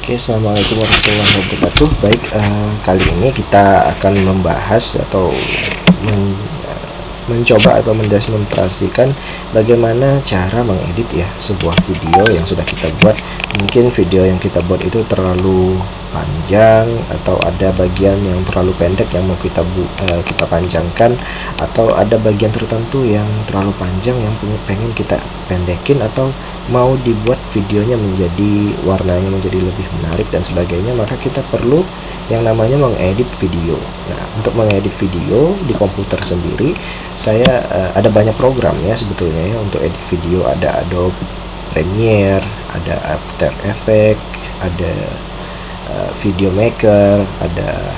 Oke, assalamualaikum warahmatullahi wabarakatuh. Baik, kali ini kita akan membahas atau mencoba atau mendemonstrasikan bagaimana cara mengedit ya sebuah video yang sudah kita buat. Mungkin video yang kita buat itu terlalu panjang atau ada bagian yang terlalu pendek yang mau kita panjangkan, atau ada bagian tertentu yang terlalu panjang yang pengen kita pendekin, atau mau dibuat videonya menjadi warnanya menjadi lebih menarik dan sebagainya. Maka kita perlu yang namanya mengedit video. Nah, untuk mengedit video di komputer sendiri, saya ada banyak program ya sebetulnya ya untuk edit video. Ada Adobe Premiere, ada After Effects, ada Video Maker, ada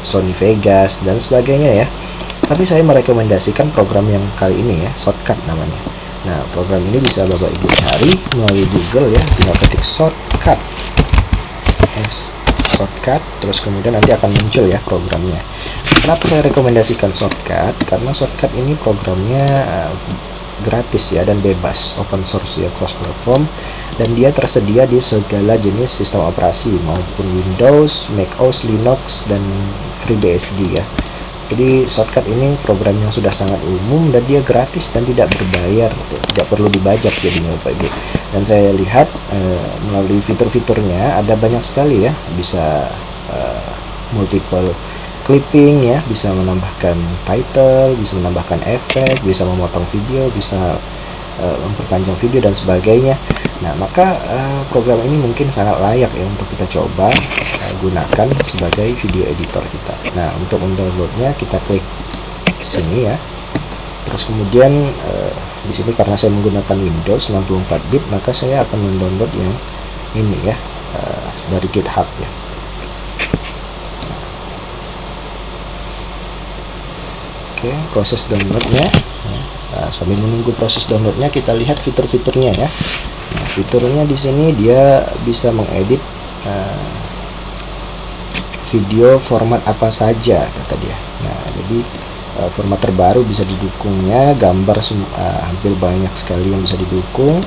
Sony Vegas dan sebagainya ya. Tapi saya merekomendasikan program yang kali ini ya, Shotcut namanya. Nah, program ini bisa Bapak Ibu cari melalui Google ya, tinggal ketik Shotcut, Shotcut, terus kemudian nanti akan muncul ya programnya. Kenapa saya rekomendasikan Shotcut? Karena Shotcut ini programnya gratis ya dan bebas, open source ya, cross platform, dan dia tersedia di segala jenis sistem operasi maupun Windows, macOS, Linux, dan FreeBSD ya. Jadi Shotcut ini program yang sudah sangat umum dan dia gratis dan tidak berbayar, tidak perlu dibajak jadinya Bapak Ibu. Dan saya lihat melalui fitur-fiturnya ada banyak sekali ya, bisa multiple clipping ya, bisa menambahkan title, bisa menambahkan efek, bisa memotong video, bisa memperpanjang video dan sebagainya. Nah, maka program ini mungkin sangat layak ya untuk kita coba gunakan sebagai video editor kita. Nah, untuk mendownloadnya kita klik sini ya. Terus kemudian di sini karena saya menggunakan Windows 64 bit, maka saya akan mendownload yang ini ya, dari GitHub ya. Oke, proses downloadnya. Nah, sambil menunggu proses downloadnya, kita lihat fitur-fiturnya ya. Nah, fiturnya di sini dia bisa mengedit video format apa saja kata dia. Nah, jadi format terbaru bisa didukungnya, gambar hampir banyak sekali yang bisa didukung.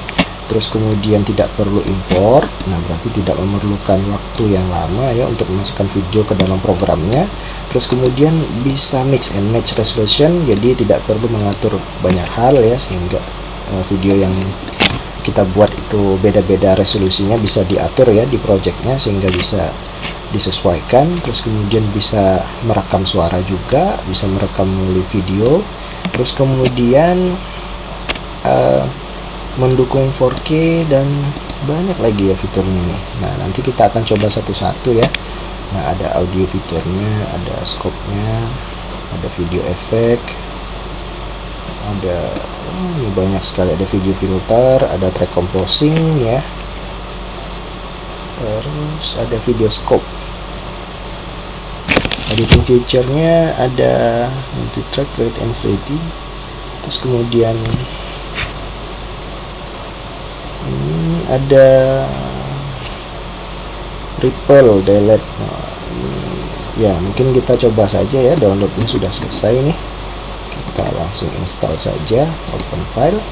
Terus kemudian tidak perlu impor. Nah, berarti tidak memerlukan waktu yang lama ya untuk memasukkan video ke dalam programnya. Terus kemudian bisa mix and match resolution, jadi tidak perlu mengatur banyak hal ya, sehingga video yang kita buat itu beda-beda resolusinya bisa diatur ya di projectnya sehingga bisa disesuaikan. Terus kemudian bisa merekam suara juga, bisa merekam melalui video. Terus kemudian mendukung 4K dan banyak lagi ya fiturnya nih. Nah, nanti kita akan coba satu-satu ya. Nah, ada audio fiturnya, ada scope-nya, ada video efek, ada ini banyak sekali, ada video filter, ada track composing ya, terus ada video scope. Editing feature-nya ada multi track, create and ready. Terus kemudian ini ada ripple, delete. Nah, ya mungkin kita coba saja ya, downloadnya sudah selesai nih. Kita langsung install saja, open file.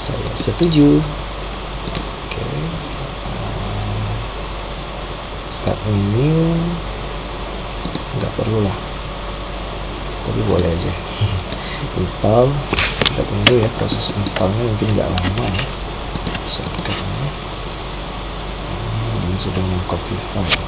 Saya setuju. Oke. Start menu. Nggak perlu lah, tapi boleh aja. Install. Kita tunggu ya, proses installnya mungkin nggak lama ya. Shortcutnya ini sedang copy file.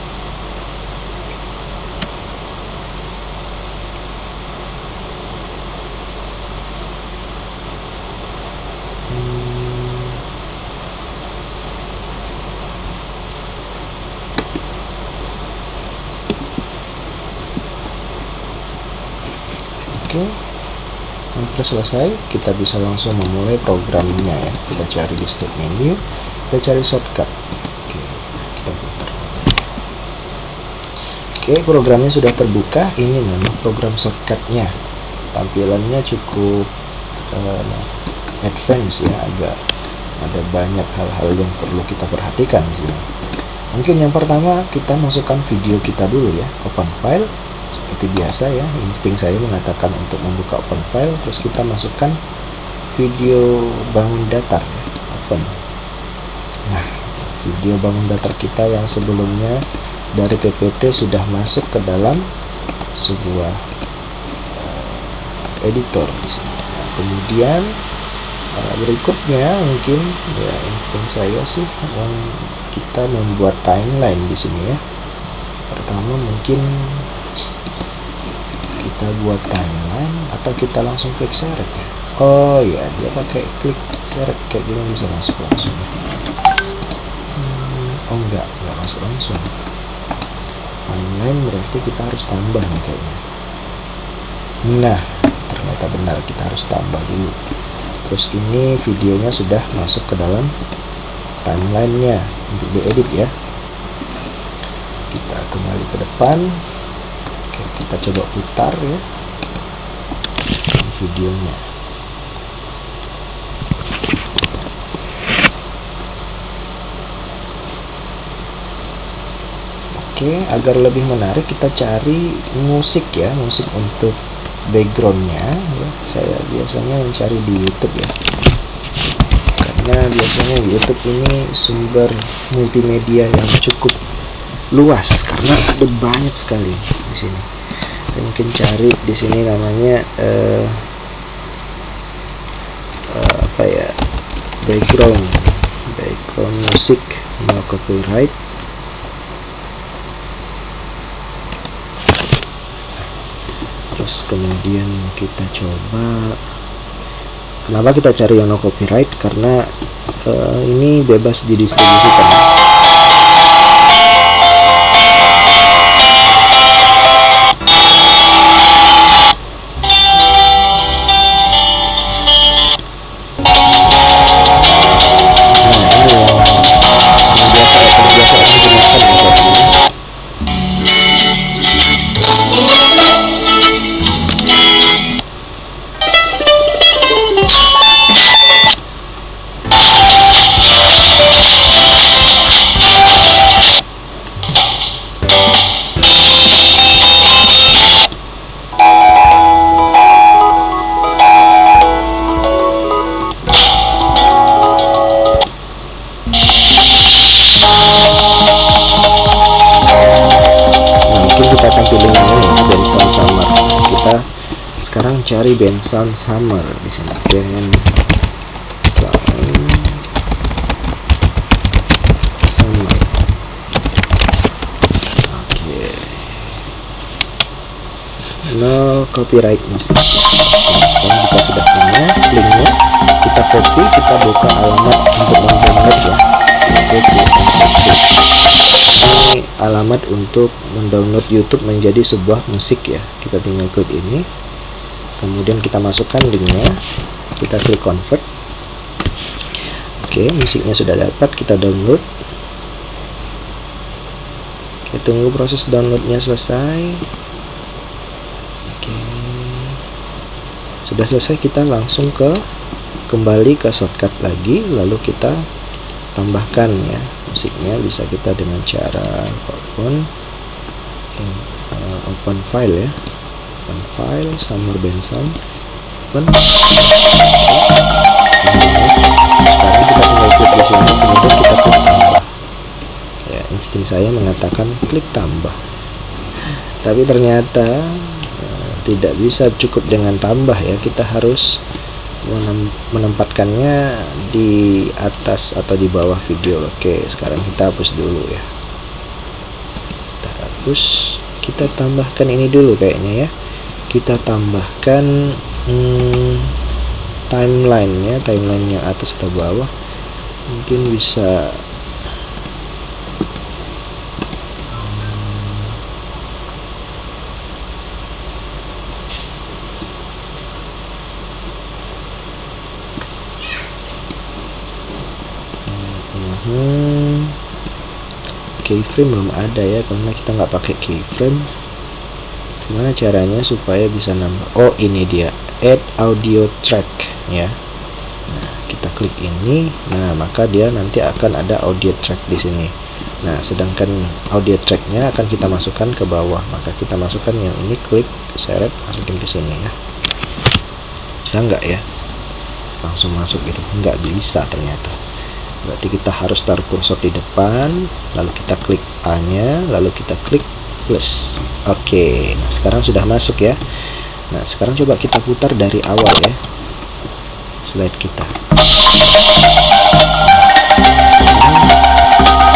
Oke, hampir selesai. Kita bisa langsung memulai programnya ya. Kita cari di start menu, kita cari shortcut. Oke, kita putar. Oke, programnya sudah terbuka. Ini memang program shortcutnya. Tampilannya cukup advance ya, agak ada banyak hal-hal yang perlu kita perhatikan di sini. Mungkin yang pertama kita masukkan video kita dulu ya, open file. Seperti biasa ya, insting saya mengatakan untuk membuka open file. Terus kita masukkan video bangun datar ya, open. Nah, video bangun datar kita yang sebelumnya dari PPT sudah masuk ke dalam sebuah editor di sini. Nah, kemudian berikutnya mungkin ya insting saya sih yang kita membuat timeline di sini ya. Pertama mungkin kita buat timeline atau kita langsung klik seret ya. Oh ya, dia pakai klik seret kayak gini bisa masuk langsung. Oh enggak masuk langsung. Timeline berarti kita harus tambah nih kayaknya. Nah, ternyata benar kita harus tambah dulu. Terus ini videonya sudah masuk ke dalam timelinenya untuk diedit ya. Kita kembali ke depan. Oke, kita coba putar ya videonya. Oke, agar lebih menarik kita cari musik ya, musik untuk backgroundnya ya. Saya biasanya mencari di YouTube ya, karena biasanya YouTube ini sumber multimedia yang cukup luas karena ada banyak sekali di sini. Saya mungkin cari di sini namanya apa ya, background musik no copyright. Terus kemudian kita coba, kenapa kita cari yang no copyright, karena ini bebas didistribusikan. Kita akan pilih yang ini, band sound summer. Kita sekarang cari band sound summer di sini. Band sound summer. Oke. No copyright music. Nah, sekarang kita sudah punya linknya. Kita copy, kita buka alamat untuk mendownload ya. Ini alamat untuk mendownload YouTube menjadi sebuah musik ya. Kita tinggal klik ini, kemudian kita masukkan linknya, kita klik convert. Oke, musiknya sudah dapat, kita download. Kita tunggu proses downloadnya selesai. Oke, sudah selesai, kita langsung kembali ke shortcut lagi, lalu kita tambahkan ya musiknya. Bisa kita dengan cara open file ya, open file summer band sound, open. Sekarang kita tinggal klik di sini, kemudian kita klik tambah ya. Insting saya mengatakan klik tambah, tapi ternyata tidak bisa cukup dengan tambah ya. Kita harus menempatkannya di atas atau di bawah video. Oke, sekarang kita hapus dulu ya. Kita hapus, kita tambahkan ini dulu kayaknya ya. Kita tambahkan timeline yang atas atau bawah. Mungkin bisa keyframe belum ada ya, karena kita nggak pakai keyframe. Gimana caranya supaya bisa nambah? Oh, ini dia, add audio track ya. Nah, kita klik ini, nah maka dia nanti akan ada audio track di sini. Nah, sedangkan audio tracknya akan kita masukkan ke bawah, maka kita masukkan yang ini, klik seret, masukin ke sini ya. Bisa nggak ya langsung masuk gitu? Nggak bisa ternyata. Berarti kita harus taruh kursor di depan, lalu kita klik A nya, lalu kita klik plus. Oke, nah sekarang sudah masuk ya. Nah sekarang coba kita putar dari awal ya slide kita.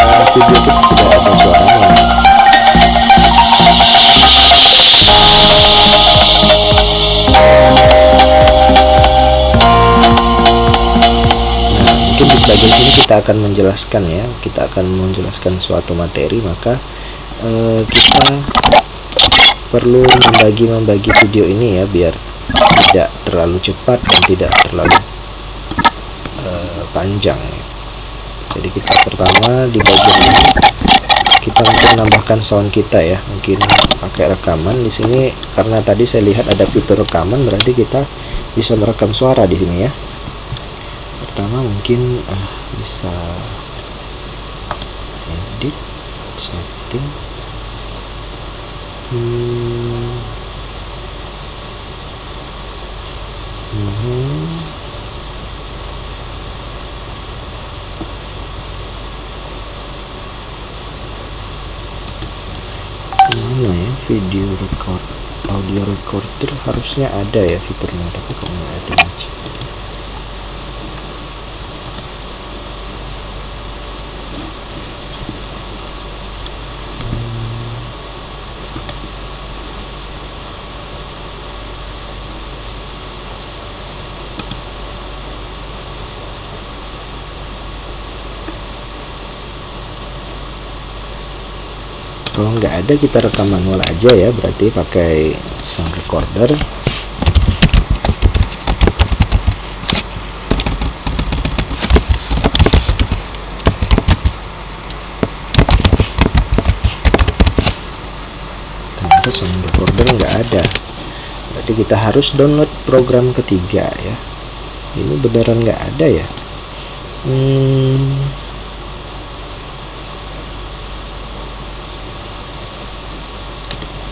Sekarang video kita tidak ada suaranya. Di bagian sini kita akan menjelaskan ya, kita akan menjelaskan suatu materi, maka kita perlu membagi video ini ya biar tidak terlalu cepat dan tidak terlalu panjang ya. Jadi kita pertama di bagian ini kita untuk menambahkan sound kita ya, mungkin pakai rekaman di sini karena tadi saya lihat ada fitur rekaman, berarti kita bisa merekam suara di sini ya. Pertama mungkin bisa edit setting, mana ya video record, audio recorder harusnya ada ya fiturnya, tapi kalau nggak ada aja. Kalau nggak ada kita rekam manual aja ya, berarti pakai sound recorder. Ternyata sound recorder nggak ada, berarti kita harus download program ketiga ya. Ini beneran nggak ada ya.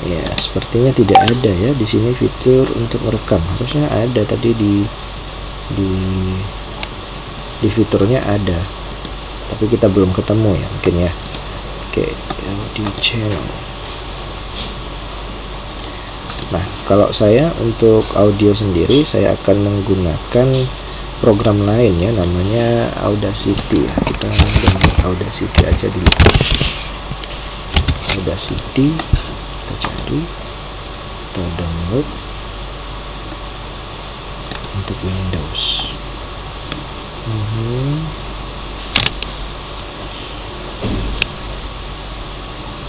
Ya, sepertinya tidak ada ya di sini fitur untuk merekam. Harusnya ada tadi di fiturnya ada, tapi kita belum ketemu ya mungkin ya. Oke, di channel. Nah, kalau saya untuk audio sendiri saya akan menggunakan program lain ya, namanya Audacity ya. Kita download Audacity aja dulu. Audacity cari, kita download untuk Windows.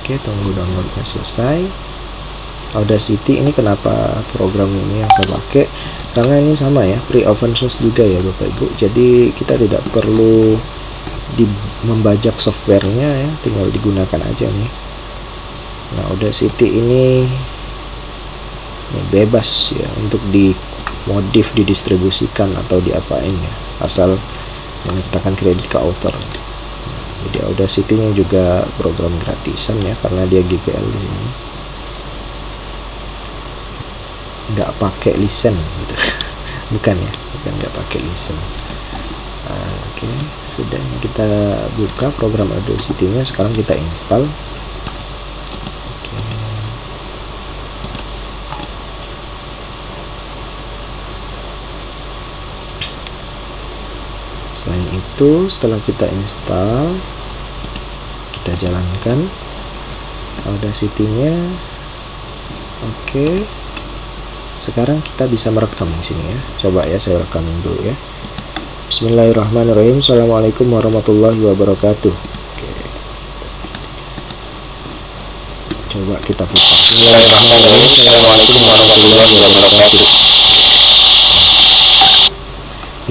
Oke, tunggu downloadnya selesai. Audacity ini kenapa program ini yang saya pakai, karena ini sama ya, free open source juga ya Bapak Ibu, jadi kita tidak perlu membajak softwarenya ya, tinggal digunakan aja nih. Nah, Audacity ini bebas ya untuk dimodif, didistribusikan atau diapain ya, asal menyertakan kredit ke author. Jadi Audacity nya juga program gratisan ya, karena dia GPL di sini, nggak pakai lisen gitu. bukan nggak pakai lisen. Oke, sudah kita buka program Audacity nya, sekarang kita install. Selain itu, setelah kita install, kita jalankan Audacity-nya. Oke. Sekarang kita bisa merekam di sini ya. Coba ya, saya rekamin dulu ya. Bismillahirrahmanirrahim. Assalamualaikum warahmatullahi wabarakatuh. Oke. Coba kita putar. Bismillahirrahmanirrahim. Assalamualaikum warahmatullahi wabarakatuh.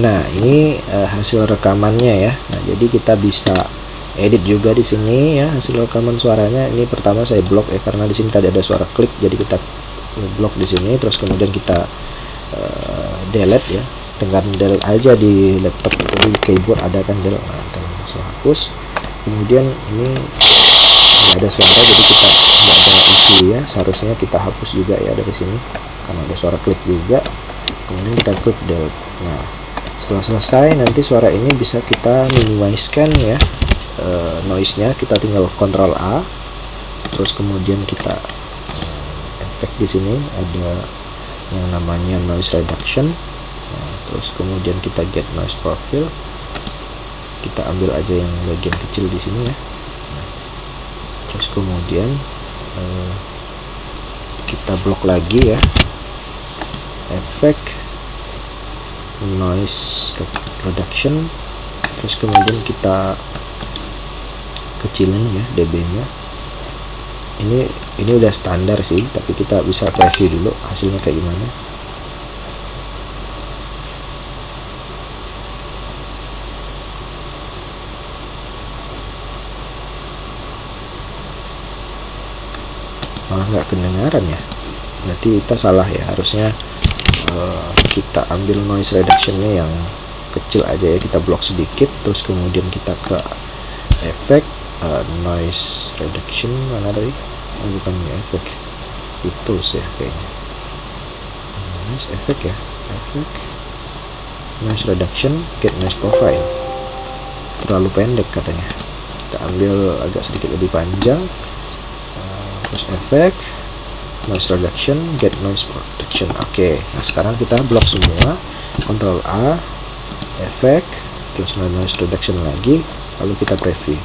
Nah, ini hasil rekamannya ya. Nah, jadi kita bisa edit juga di sini ya hasil rekaman suaranya. Ini pertama saya blok ya, karena di sini tadi ada suara klik, jadi kita blok di sini. Terus kemudian kita delete ya, dengan delete aja di laptop atau di keyboard ada kan delete. Nah, langsung hapus. Kemudian ini nggak ada suara, jadi kita nggak ada isi ya. Seharusnya kita hapus juga ya dari sini, karena ada suara klik juga. Kemudian kita klik delete. Nah, Setelah selesai, nanti suara ini bisa kita minimizekan ya, noise-nya. Kita tinggal Ctrl A, terus kemudian kita efek di sini ada yang namanya noise reduction. Nah, terus kemudian kita get noise profile, kita ambil aja yang bagian kecil di sini ya. Nah, terus kemudian kita blok lagi ya, efek noise reduction, terus kemudian kita kecilin ya dB nya. Ini udah standar sih, tapi kita bisa preview dulu hasilnya kayak gimana. Malah nggak kedengaran ya, berarti kita salah ya. Harusnya kita ambil noise reductionnya yang kecil aja ya, kita blok sedikit, terus kemudian kita ke efek noise reduction. Mana tadi? Bukan ya, efek itu ya kayaknya, noise efek ya, efek noise reduction, get noise profile. Terlalu pendek katanya, kita ambil agak sedikit lebih panjang. Terus efek noise reduction, get noise protection. Oke, nah sekarang kita blok semua, Ctrl A, efek, terus noise reduction lagi, lalu kita preview.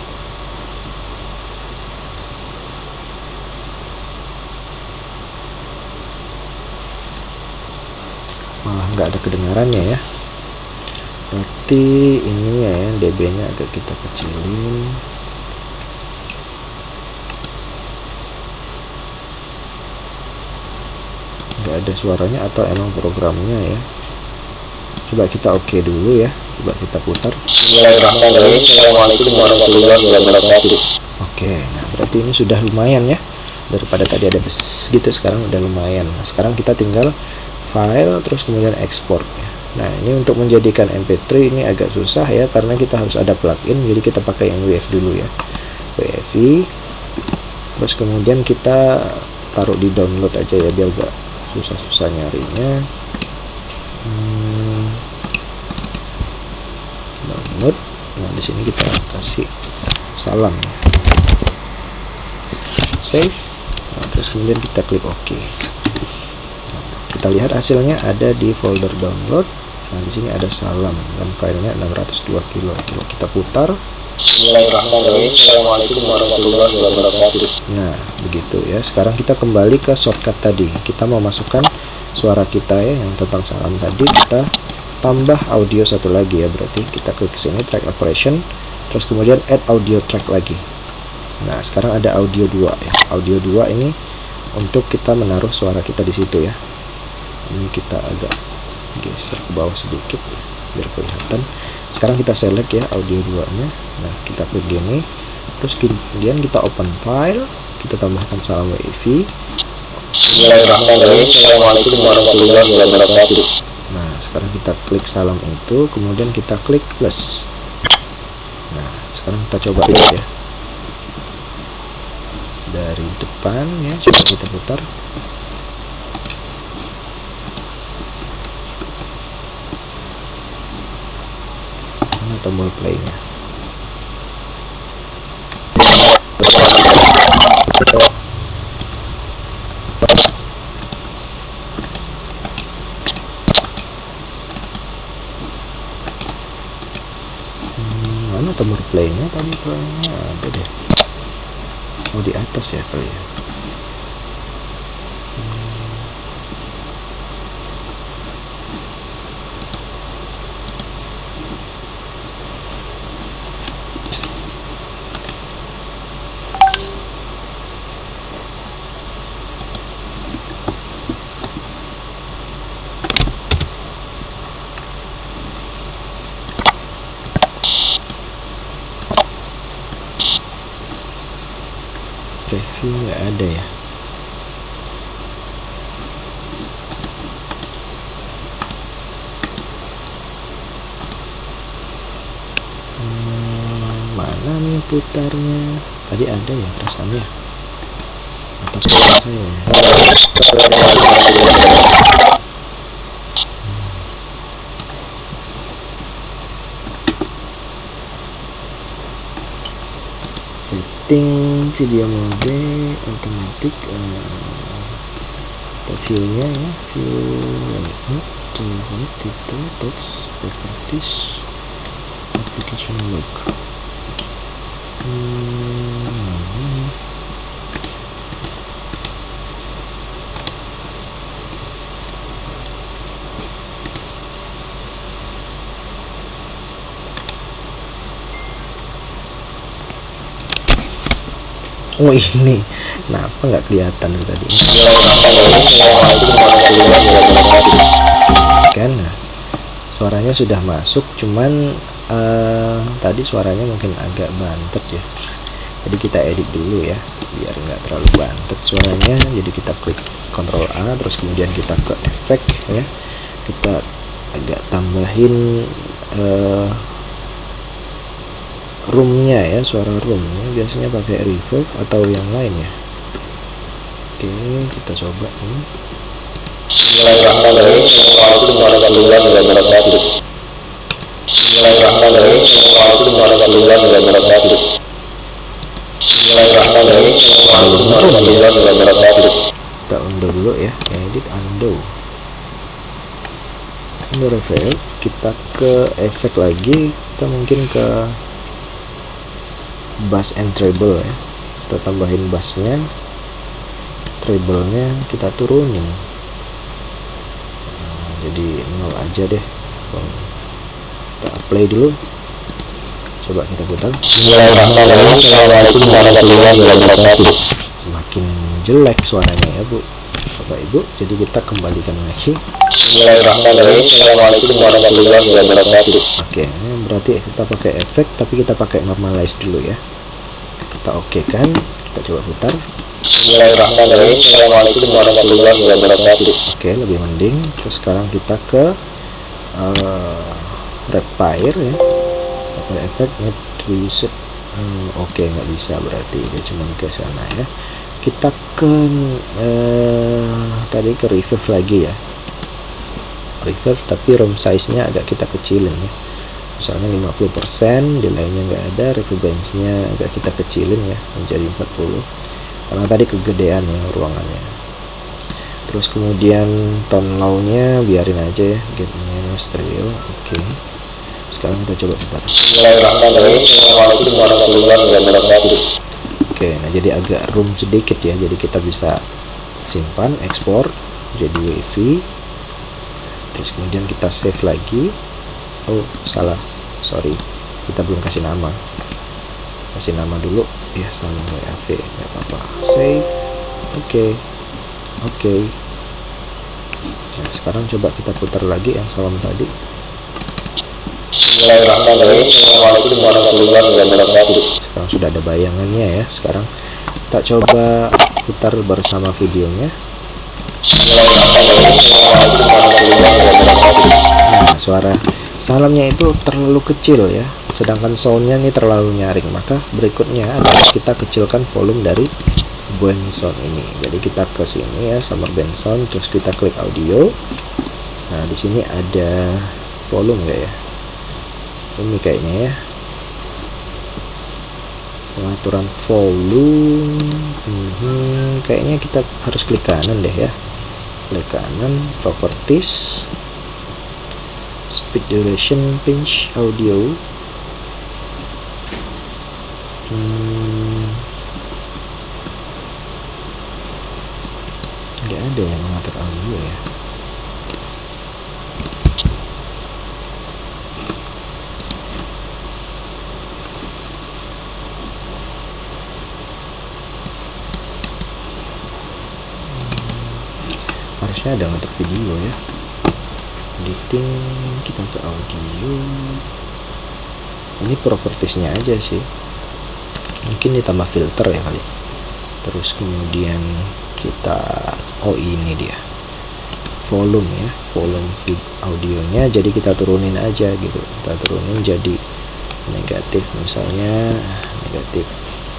Malah nggak ada kedengarannya ya, berarti ini ya dB nya agak kita kecilin. Nggak ada suaranya atau emang programnya ya. Coba kita oke dulu ya, coba kita putar. Bismillahirrahmanirrahim. Assalamualaikum warahmatullahi wabarakatuh. Oke, nah berarti ini sudah lumayan ya, daripada tadi ada gitu, sekarang udah lumayan. Nah sekarang kita tinggal file, terus kemudian export ya. Nah ini untuk menjadikan MP3 ini agak susah ya, karena kita harus ada plugin, jadi kita pakai yang WF dulu ya, WFI. Terus kemudian kita taruh di download aja ya, biar gak susah-susah nyarinya. Download. Nah di sini kita kasih salam ya, save. Nah, terus kemudian kita klik OK. Nah, kita lihat hasilnya ada di folder download. Nah di sini ada salam dan filenya 602 kilo. Coba kita putar. Bismillahirrahmanirrahim. Assalamualaikum warahmatullahi wabarakatuh. Nah begitu ya. Sekarang kita kembali ke shortcut tadi. Kita mau masukkan suara kita ya, yang tentang salam tadi. Kita tambah audio satu lagi ya, berarti kita klik sini track operation, terus kemudian add audio track lagi. Nah sekarang ada audio 2 ya. Audio 2 ini untuk kita menaruh suara kita di situ ya. Ini kita agak geser ke bawah sedikit biar kelihatan. Sekarang kita select ya audio 2 nya. Nah kita klik gini, terus kemudian kita open file, kita tambahkan salam WiFi. Bismillahirrahmanirrahim. Assalamualaikum warahmatullahi wabarakatuh. Nah sekarang kita klik salam itu, kemudian kita klik plus. Nah sekarang kita coba lihat ya dari depan ya, coba kita putar. Mana tombol play-nya? Mana tombol play-nya? Tombol play-nya ada deh. Oh di atas ya kali ya. Preview nggak ada ya. Mana nih putarnya? Tadi ada ya rasanya, atau saya ya? setting video mode otomatis, view-nya ya, view layout, title, text, properties, application log. Oh ini, kenapa nggak kelihatan tadi? Kan, nah, suaranya sudah masuk, cuman tadi suaranya mungkin agak bantet ya. Jadi kita edit dulu ya, biar nggak terlalu bantet suaranya. Jadi kita klik Ctrl A, terus kemudian kita ke efek ya. Kita agak tambahin roomnya ya, suara roomnya biasanya pakai reverb atau yang lain ya. Oke, kita coba ini. Bismillahirrahmanirrahim. Assalamualaikum warahmatullahi wabarakatuh. Bismillahirrahmanirrahim. Assalamualaikum warahmatullahi wabarakatuh. Bismillahirrahmanirrahim. Assalamualaikum warahmatullahi wabarakatuh. Kita undo dulu ya, edit undo. Undo reverb, kita ke efek lagi, kita mungkin ke bass and treble ya. Kita tambahin bassnya, treble-nya kita turunin. Nah, jadi 0 aja deh. Kita play dulu. Coba kita putar. Bismillahirrahmanirrahim. Assalamualaikum warahmatullahi wabarakatuh. Semakin jelek suaranya ya Bu, Bapak Ibu. Jadi kita kembalikan lagi. Bismillahirrahmanirrahim. Assalamualaikum warahmatullahi wabarakatuh. Oke, ini berarti kita pakai efek, tapi kita pakai normalize dulu ya. Kita oke kan, kita coba putar. Bismillahirrahmanirrahim. Assalamualaikum warahmatullahi wabarakatuh. Oke, lebih mending. Terus sekarang kita ke Repair ya, Repair efek, need reset. Oke, nggak bisa, berarti dia cuma ke sana ya. Kita ke tadi ke reverb lagi ya, reverb tapi room size nya agak kita kecilin ya, misalnya 50%, delaynya nggak ada, reverb nya agak kita kecilin ya menjadi 40 karena tadi kegedean ya ruangannya. Terus kemudian tone low nya biarin aja ya, get minus stereo. Oke, sekarang kita coba putar. Bismillahirrahmanirrahim. Assalamualaikum warahmatullahi wabarakatuh. Oke, nah jadi agak room sedikit ya, jadi kita bisa simpan, ekspor jadi WAV. Terus kemudian kita save lagi. Oh salah, sorry, kita belum kasih nama. Kasih nama dulu ya, sama WAV, nggak apa-apa. Save. Oke. Nah, sekarang coba kita putar lagi yang salam tadi. Bismillahirrahmanirrahim. Assalamualaikum warahmatullahi wabarakatuh. Sekarang sudah ada bayangannya ya. Sekarang kita coba putar bersama videonya. Bismillahirrahmanirrahim. Assalamualaikum warahmatullahi wabarakatuh. Nah, suara salamnya itu terlalu kecil ya, sedangkan soundnya ini terlalu nyaring. Maka berikutnya adalah kita kecilkan volume dari band sound ini. Jadi kita ke sini ya, summer band sound, terus kita klik audio. Nah, di sini ada volume nggak ya? Ini kayaknya ya, pengaturan volume. Kayaknya kita harus klik kanan deh ya, klik kanan, properties, speed, duration, pinch, audio. Nggak ada yang mengatur audio ya. Harusnya ada ngatur video ya. Editing, kita ke audio. Ini propertiesnya aja sih, mungkin ditambah filter ya kali. Terus kemudian kita, oh ini dia volume ya, volume audionya. Jadi kita turunin aja gitu, kita turunin jadi negatif, misalnya negatif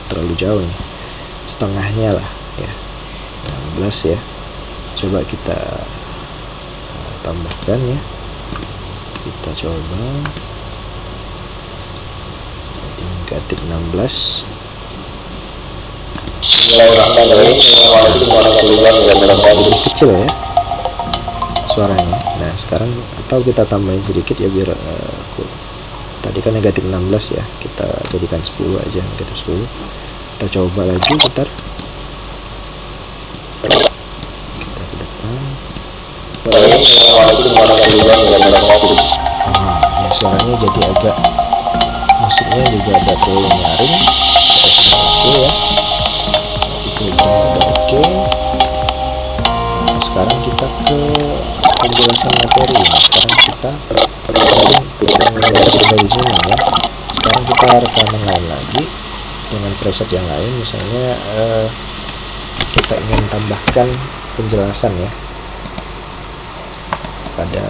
terlalu jauh nih, setengahnya lah ya, 16 ya. Coba kita tambahkan ya, kita coba negatif 16. Bismillahirrahmanirrahim. Assalamualaikum warahmatullahi wabarakatuh. Kecil ya suaranya. Nah sekarang atau kita tambahin sedikit ya biar tadi kan negatif 16 ya, kita jadikan 10 aja, negatif 10. Kita coba lagi bentar, kita ke depan. Assalamualaikum warahmatullahi wabarakatuh. Ya suaranya jadi agak, musiknya juga ada terlalu nyaring. Oke ya, itu udah oke. Nah, sekarang kita ke penjelasan materi. Nah, sekarang kita dari sini ya. Sekarang kita rekaman lain lagi dengan preset yang lain. Misalnya kita ingin tambahkan penjelasan ya pada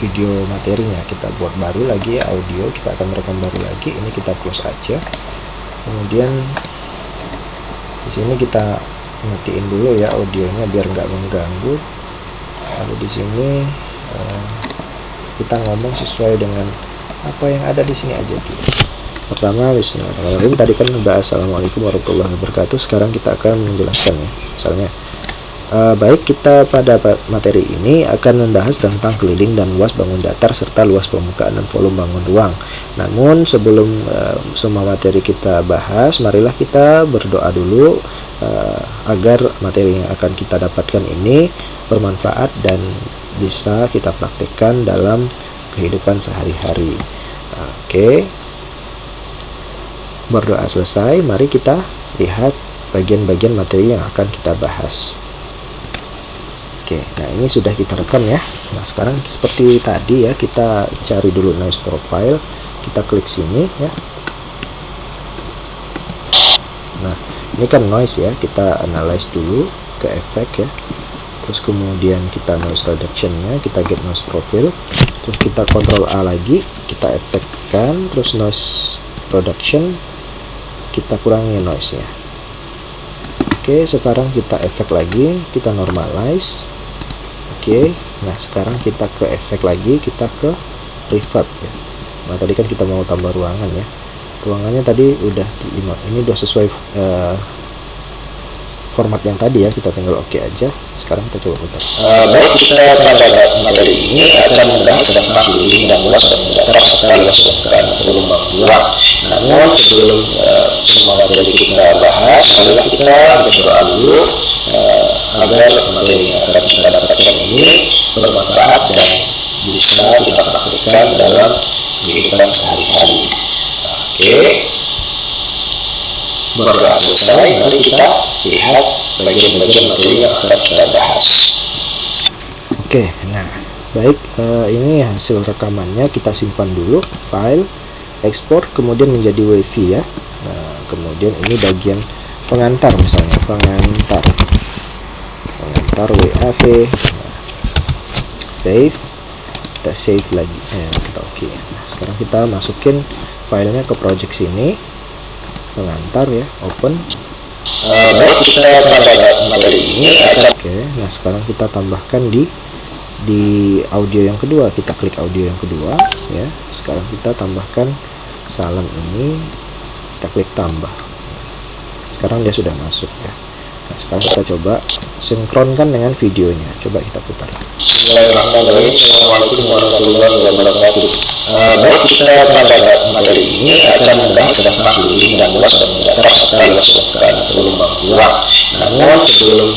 video materinya. Kita buat baru lagi audio, kita akan merekam baru lagi. Ini kita close aja. Kemudian di sini kita matiin dulu ya audionya biar nggak mengganggu. Lalu di sini kita ngomong sesuai dengan apa yang ada di sini aja dulu. Pertama, bismillahirrahmanirrahim. Tadi kan udah assalamualaikum warahmatullahi wabarakatuh. Sekarang kita akan menjelaskan ya. Misalnya baik, kita pada materi ini akan membahas tentang keliling dan luas bangun datar serta luas permukaan dan volume bangun ruang. Namun sebelum semua materi kita bahas, marilah kita berdoa dulu agar materi yang akan kita dapatkan ini bermanfaat dan bisa kita praktekkan dalam kehidupan sehari-hari. Oke, berdoa selesai, mari kita lihat bagian-bagian materi yang akan kita bahas. Oke, nah ini sudah kita rekam ya. Nah sekarang seperti tadi ya, kita cari dulu noise profile, kita klik sini ya. Nah ini kan noise ya, kita analyze dulu ke efek ya. Terus kemudian kita noise reduction-nya, kita get noise profile. Terus kita Ctrl A lagi, kita efekkan, terus noise reduction, kita kurangi noise-nya. Oke, sekarang kita efek lagi, kita normalize. Oke, nah sekarang kita ke efek lagi, kita ke reverb ya. Nah tadi kan kita mau tambah ruangan ya. Ruangannya tadi udah 5, ini udah sesuai format yang tadi ya, kita tinggal oke aja. Sekarang kita coba putar. Baik, kita pada materi ini akan membahas tentang keliling dan luas bangun datar serta luas permukaan volume bangun ruang. Namun sebelum semua materi kita bahas, marilah kita berdoa dulu agar materi yang akan kita dapatkan ini bermanfaat dan bisa kita praktikkan dalam kehidupan sehari-hari. Oke, berdoa selesai, mari kita lihat bagian-bagian materi yang akan kita bahas. Oke, nah baik, ini hasil rekamannya, kita simpan dulu file, ekspor, kemudian menjadi WAV ya. Nah kemudian ini bagian pengantar, misalnya pengantar WAV. Nah, save, kita save lagi, kita oke. Nah sekarang kita masukin filenya ke project sini, pengantar ya, open. Baik, kita pada materi ini akan Nah sekarang kita tambahkan di audio yang kedua, kita klik audio yang kedua ya. Sekarang kita tambahkan salam ini, kita klik tambah. Sekarang dia sudah masuk ya. Nah sekarang kita coba sinkronkan dengan videonya, coba kita putar. Bismillahirrahmanirrahim. Assalamualaikum warahmatullahi wabarakatuh. Baik, kita pada materi ini akan membahas tentang keliling dan luas bangun datar serta luas permukaan volume bangun ruang. Namun sebelum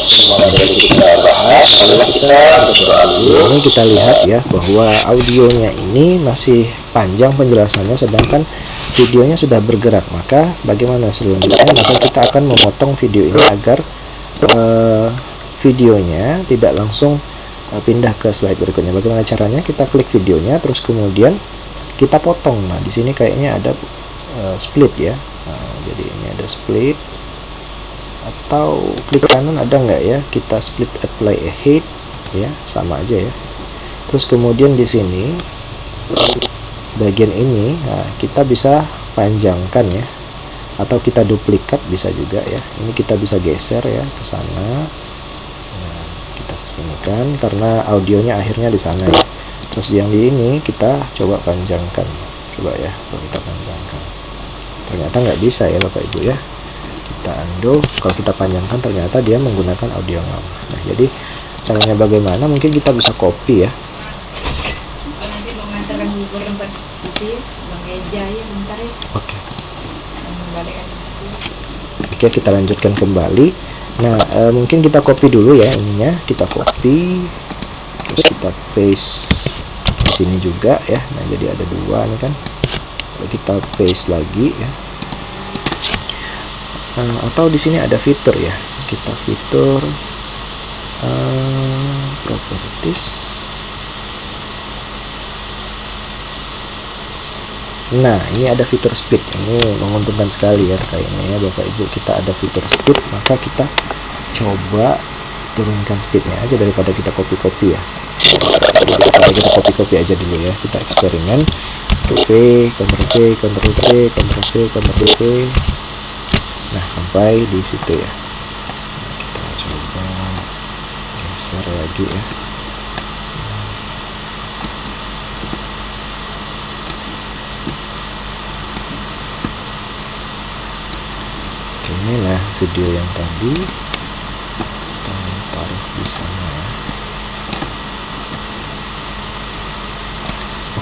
semua materi kita bahas, marilah kita berdoa dulu. Ini kita lihat ya bahwa audionya ini masih panjang penjelasannya, sedangkan videonya sudah bergerak. Maka bagaimana selanjutnya? Maka kita akan memotong video ini agar videonya tidak langsung pindah ke slide berikutnya. Bagaimana caranya? Kita klik videonya, terus kemudian kita potong. Nah di sini kayaknya ada split ya. Nah, jadi ini ada split, atau klik kanan ada nggak ya? Kita split apply ahead ya, sama aja ya. Terus kemudian di sini bagian ini, nah, kita bisa panjangkan ya, atau kita duplikat bisa juga ya. Ini kita bisa geser ya ke sana. Nah, kita kesini kan, karena audionya akhirnya di sana ya. Terus yang di ini kita coba panjangkan, coba ya, coba kita panjangkan. ternyata nggak bisa ya Bapak Ibu ya. Kita undo, kalau kita panjangkan ternyata dia menggunakan audio yang lama. Nah, jadi caranya bagaimana, mungkin kita bisa copy ya. Nanti mengantarkan bubur tempat itu ya, Bang Eja ya bentar ya. Oke. Membalikkan itu. Oke, kita lanjutkan kembali. Nah, mungkin kita copy dulu ya ininya, kita copy, terus kita paste di sini juga ya. Nah, jadi ada dua nih kan. Lalu kita paste lagi ya. Atau di sini ada fitur ya. Kita fitur properties. Nah, ini ada fitur speed. Ini menguntungkan sekali ya kayaknya ya Bapak Ibu. Kita ada fitur speed, maka kita coba turunkan speednya aja daripada kita copy-copy ya. Jadi daripada kita copy-copy aja dulu ya. Kita eksperimen. Ctrl V, Ctrl V, Ctrl V, Ctrl V, Ctrl V. Nah, sampai di situ ya. Nah, kita coba geser lagi ya. Inilah video yang tadi kita taruh di sana ya.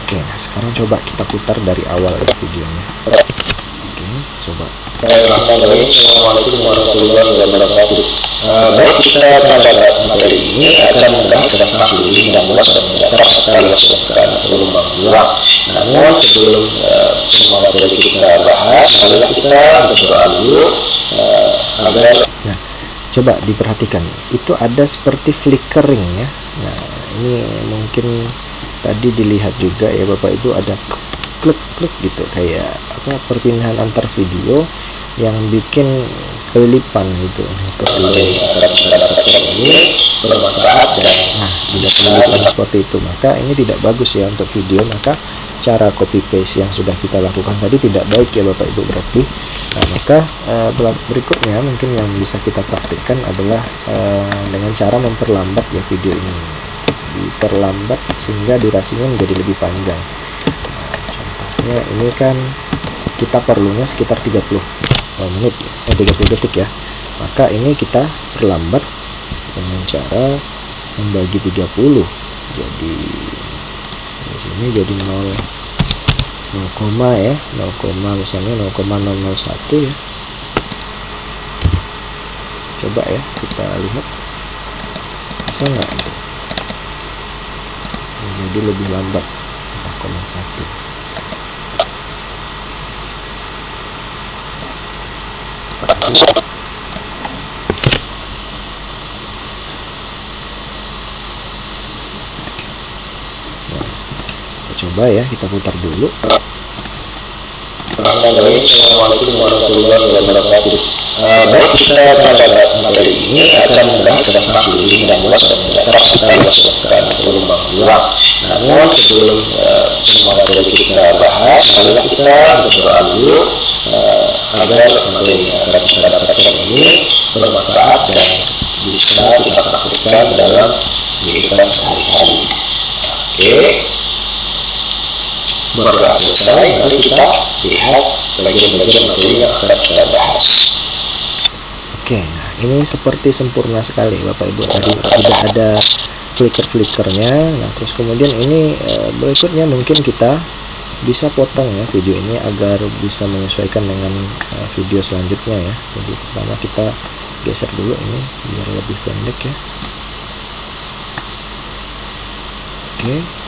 Oke, nah sekarang coba kita putar dari awal ya videonya. Oke, coba. Assalamualaikum warahmatullahi wabarakatuh. Baik, kita pada materi ini akan membahas tentang feeling yang luas dan mendatar sekaligus dengan gelombang dua. Namun sebelum semua materi kita bahas, marilah kita berdoa dulu agar. Nah, coba diperhatikan, itu ada seperti flickering ya. Nah, ini mungkin tadi dilihat juga ya Bapak Ibu, ada klik-klik gitu, kayak apa, perpindahan antar video yang bikin kelilipan gitu, seperti ini bermanfaat dan tidak kelilipan seperti itu. Maka ini tidak bagus ya untuk video. Maka cara copy paste yang sudah kita lakukan tadi tidak baik ya Bapak Ibu berarti. Nah, maka berikutnya mungkin yang bisa kita praktikkan adalah dengan cara memperlambat ya video ini, diperlambat sehingga durasinya menjadi lebih panjang. Nah, contohnya ini kan kita perlunya sekitar 30 menit, 30 detik ya. Maka ini kita perlambat dengan cara membagi 30. Jadi di sini jadi 0, ya, 0, misalnya 0,001 ya. Coba ya kita lihat bisa nggak jadi lebih lambat 0,1. Coba ya, kita putar dulu. Assalamualaikum warahmatullahi wabarakatuh. Baik, kita pada materi ini akan membahas tentang feeling yang luas dan mendatar sekaligus dengan gelombang dua. Namun sebelum semua materi kita bahas, marilah kita berdoa dulu agar materi yang akan kita dapatkan ini bermanfaat dan bisa kita praktikkan dalam kehidupan sehari-hari. Oke. Berdoa selesai, mari kita lihat bagian-bagian materi yang akan kita bahas. Oke, nah ini seperti sempurna sekali Bapak Ibu. Tadi tidak ada flicker-flickernya. Nah, terus kemudian ini berikutnya mungkin kita bisa potong ya video ini agar bisa menyesuaikan dengan video selanjutnya ya. Jadi pertama kita geser dulu ini biar lebih pendek ya. Oke.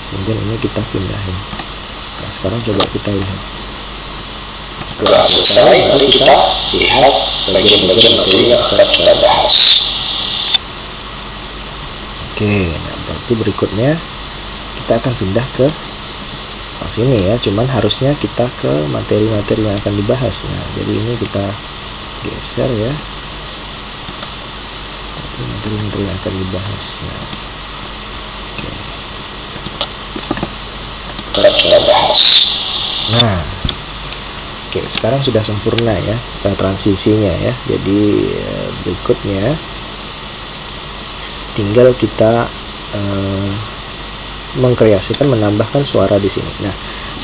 Kemudian ini kita pindahin. Nah, sekarang coba kita lihat. Sudah selesai, mari kita lihat bagian-bagian materi yang akan kita bahas. Oke, nah berarti berikutnya kita akan pindah ke sini ya. Cuman harusnya kita ke materi-materi yang akan dibahas. Nah, jadi ini kita geser ya. Materi-materi yang akan dibahas. Nah, Nah, oke, sekarang sudah sempurna ya transisinya ya. Jadi berikutnya tinggal kita mengkreasikan, menambahkan suara di sini. Nah,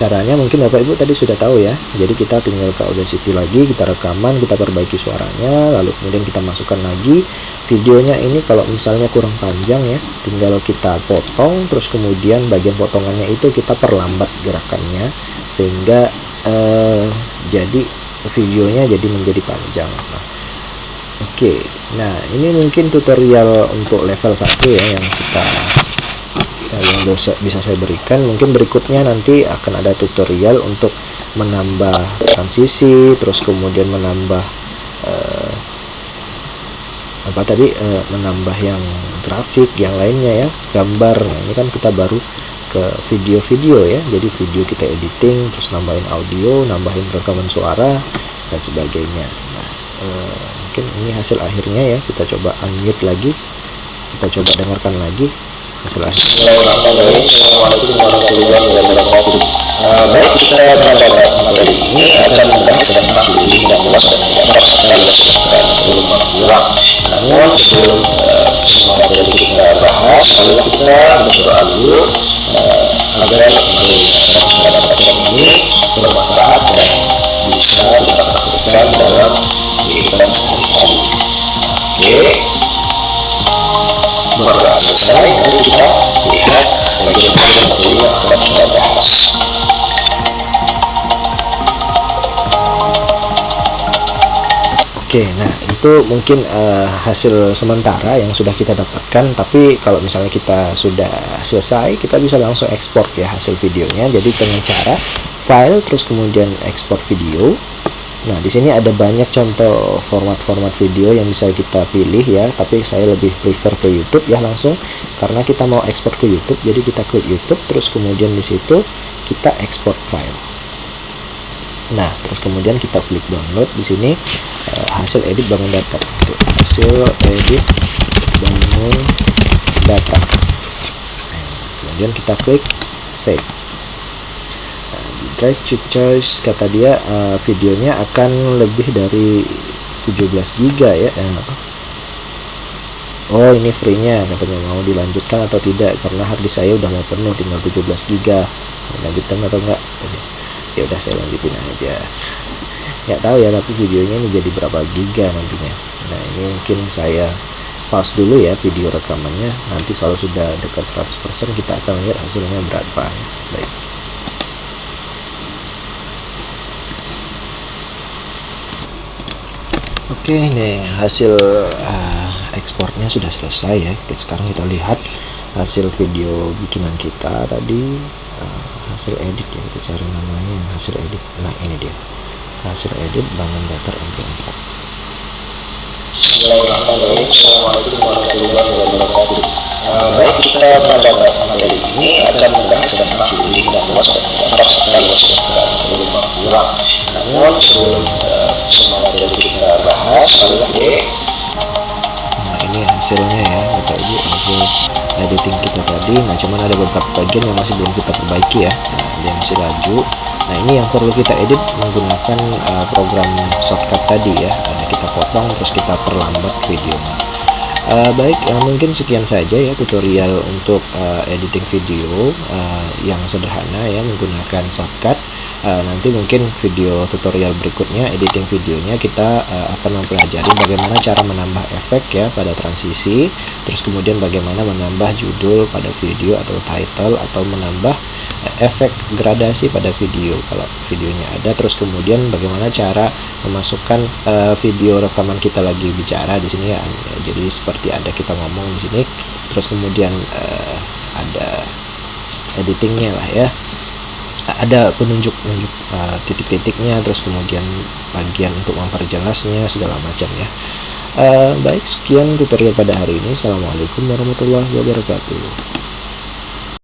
caranya mungkin Bapak Ibu tadi sudah tahu ya. Jadi kita tinggal ke Audacity lagi, kita rekaman, kita perbaiki suaranya, lalu kemudian kita masukkan lagi videonya. Ini kalau misalnya kurang panjang ya, tinggal kita potong, terus kemudian bagian potongannya itu kita perlambat gerakannya sehingga jadi videonya jadi menjadi panjang. Oke, nah ini mungkin tutorial untuk level 1 ya yang yang bisa saya berikan. Mungkin berikutnya nanti akan ada tutorial untuk menambah transisi, terus kemudian menambah menambah yang grafik, yang lainnya ya, gambar. Nah, ini kan kita baru ke video-video ya, jadi video kita editing, terus nambahin audio, nambahin rekaman suara dan sebagainya. Nah, mungkin ini hasil akhirnya ya, kita coba unmute lagi, kita coba dengarkan lagi hasil akhir. Assalamualaikum warahmatullahi wabarakatuh. Baik, kita pada materi ini akan membahas tentang feeling yang luas dan tidak sekali dan belum pulang. Namun sebelum semua materi kita bahas, lalu kita berdoa dulu agar materi ini bermanfaat dan bisa kita praktekkan dalam kehidupan sehari-hari. Oke, berdoa selesai, lalu kita lihat bagaimana materi yang akan kita bahas. Oke, nah itu mungkin hasil sementara yang sudah kita dapatkan. Tapi kalau misalnya kita sudah selesai, kita bisa langsung ekspor ya hasil videonya. Jadi dengan cara file, terus kemudian ekspor video. Nah di sini ada banyak contoh format-format video yang bisa kita pilih ya. Tapi saya lebih prefer ke YouTube ya langsung, karena kita mau ekspor ke YouTube. Jadi kita klik YouTube, terus kemudian di situ kita ekspor file. Nah, terus kemudian kita klik download. Di sini hasil edit bangun data. Hasil edit bangun data. Kemudian kita klik save. Guys, to choice, kata dia videonya akan lebih dari 17 GB ya. Oh, ini free-nya katanya, mau dilanjutkan atau tidak karena harddisk saya udah mau penuh, tinggal 17 GB. Lanjutkan atau enggak? Ya udah, saya lanjutin aja. Nggak tahu ya, tapi videonya ini jadi berapa giga nantinya. Nah, ini mungkin saya pause dulu ya video rekamannya. Nanti kalau sudah dekat 100% kita akan lihat hasilnya berapa ya. Baik. Oke, ini hasil ekspornya sudah selesai ya. Sekarang kita lihat hasil video bikinan kita tadi. Hasil edit ya, kita cari namanya hasil edit. Nah, ini dia hasil edit bangun datar MP4. Bismillahirrahmanirrahim. Assalamualaikum warahmatullahi wabarakatuh. Baik, kita pada materi ini akan membahas tentang feeling yang luas dan tidak sekali dan belum pulang. Namun sebelum semua materi kita bahas, lalu nah ini hasilnya ya Bapak Ibu, hasil editing kita tadi. Nah cuman ada beberapa bagian yang masih belum kita perbaiki ya. Nah dia masih laju. Nah ini yang perlu kita edit menggunakan program shortcut tadi ya. Kita potong terus kita perlambat videonya. Baik, mungkin sekian saja ya tutorial untuk editing video yang sederhana ya menggunakan shortcut. Nanti mungkin video tutorial berikutnya editing videonya kita akan mempelajari bagaimana cara menambah efek ya pada transisi, terus kemudian bagaimana menambah judul pada video atau title, atau menambah efek gradasi pada video kalau videonya ada, terus kemudian bagaimana cara memasukkan video rekaman kita lagi bicara di sini ya. Jadi seperti ada kita ngomong di sini, terus kemudian ada editingnya lah ya. Ada penunjuk titik-titiknya, terus kemudian bagian untuk memperjelasnya segala macam ya. Baik, sekian tutorial pada hari ini. Assalamualaikum warahmatullahi wabarakatuh.